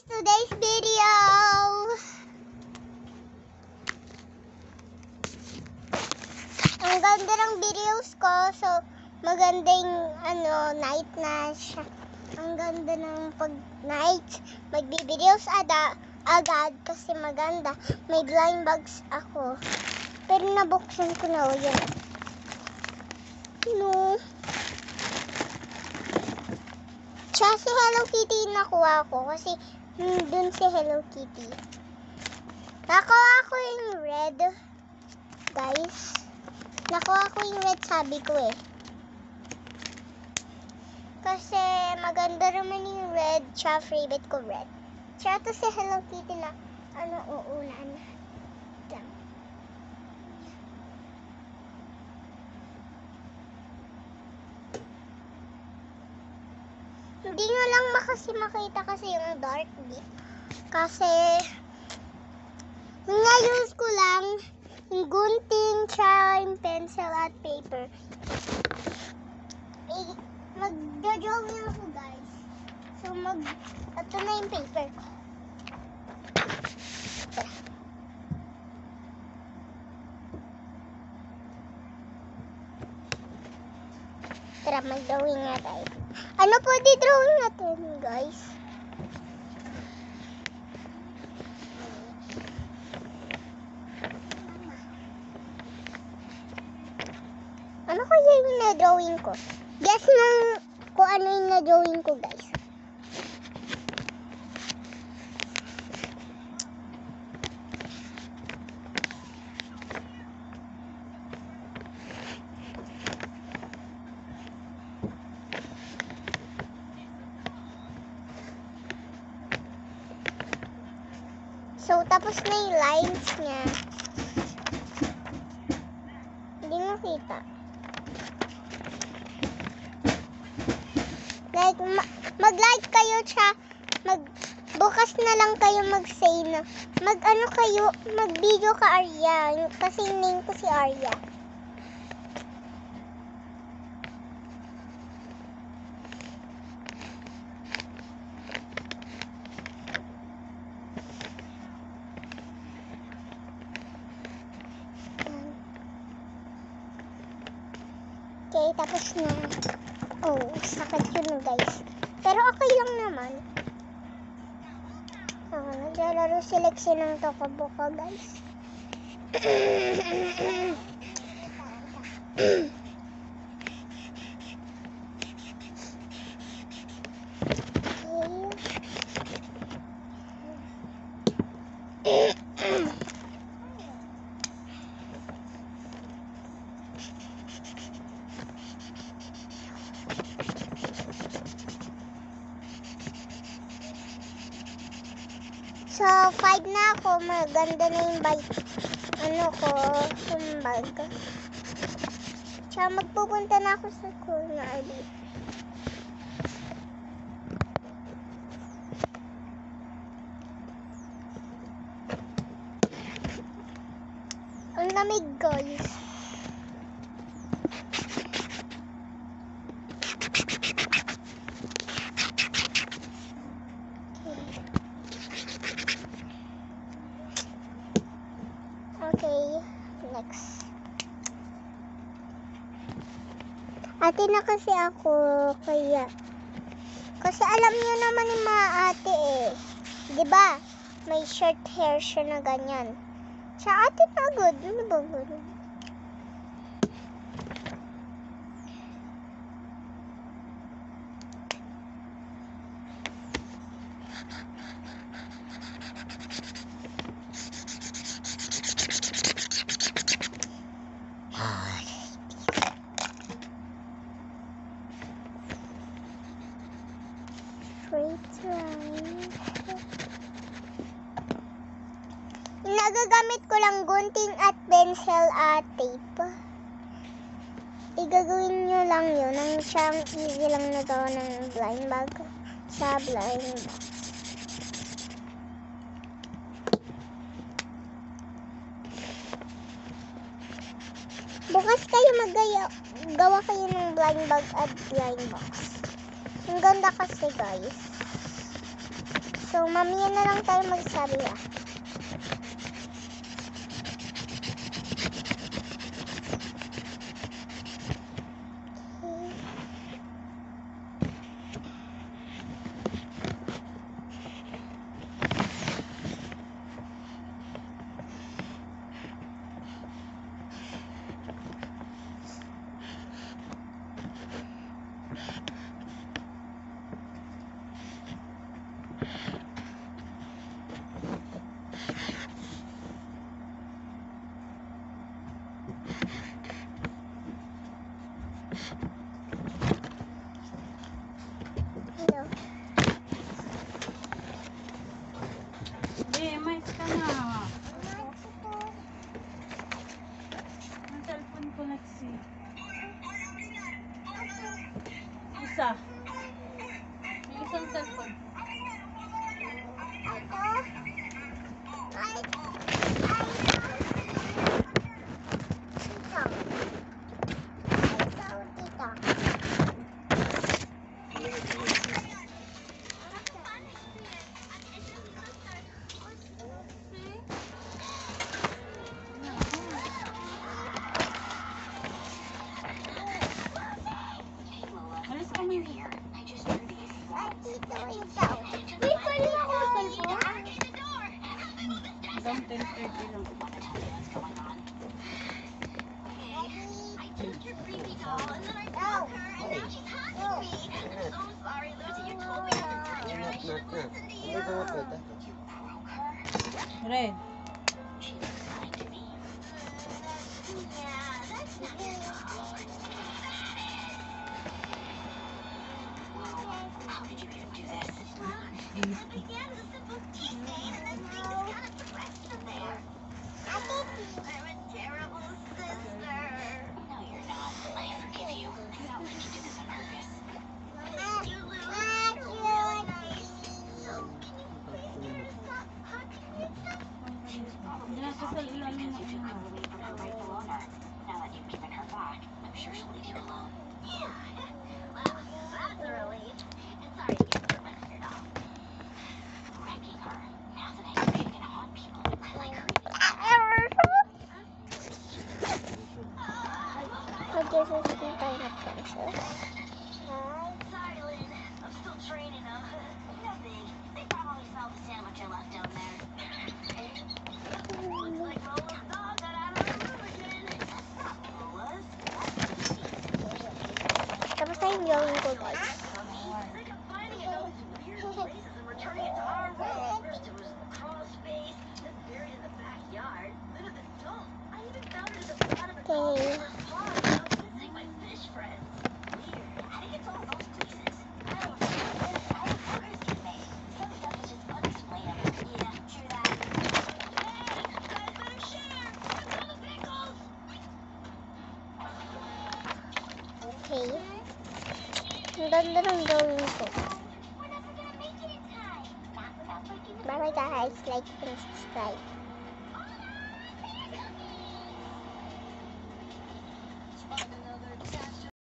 today's video. Ang ganda ng videos ko. So, maganda yung night na siya. Ang ganda ng pag-night. Magbi-videos agad kasi maganda. May blind bags ako. Pero nabuksan ko na yan. No. Siya si Hello Kitty nakuha ko kasi dun si Hello Kitty. Nakuha ko yung red. Guys. Nakuha ko yung red, sabi ko eh. Kasi maganda naman yung red. Siya favorite ko red. Siya to si Hello Kitty na uulan. Hindi nyo lang makita kasi yung dark deep. Kasi use ko lang yung gunting, tsaka yung pencil at paper. Mag-drawing ako guys. So ito na yung paper ko. Tara, mag-drawing nga tayo. Ano po di-drawing natin, guys? Ano kaya yung na-drawing ko? Guess nang kung ano yung na-drawing ko, guys. So, tapos na yung lines niya. Hindi makita. Like, mag-like kayo siya. Bukas na lang kayo mag-say na. Mag-video ka Arya. Kasi name ko si Arya. Okay, tapos na. Oh, sakit yun guys. Pero okay lang naman. Naglalaro si Lexi ng tokaboka guys. So, 5 na ako. Maganda na yung bag. Yung bag. Tsaka magpupunta na ako sa school na ulit. Ang lamig, guys. Okay, next. Ate na kasi ako, kaya. Kasi alam niyo naman yung mga ate eh. 'Di ba? May short hair siya na ganyan. Sa ate pagod, ano ba gano'n? Nagagamit ko lang gunting at pencil at tape. Igagawin nyo lang yun. Ang siyang easy lang na to ng blind bag sa blind box. Bukas kayo gawa kayo ng blind bag at blind box. Ang ganda kasi guys. So, mamaya na lang tayo magsabi ah. Hello. Mais ka na. Ang cellphone ko nagsi. Isa. May isang cellphone. Alis kami. Hanggang 10:30 lang. Red. Hindi na sa ilalim ng Tapos na yung gawin ko, guys. Okay. Okay. Ang ganda ng gawin ko. Bye bye guys. Like and subscribe.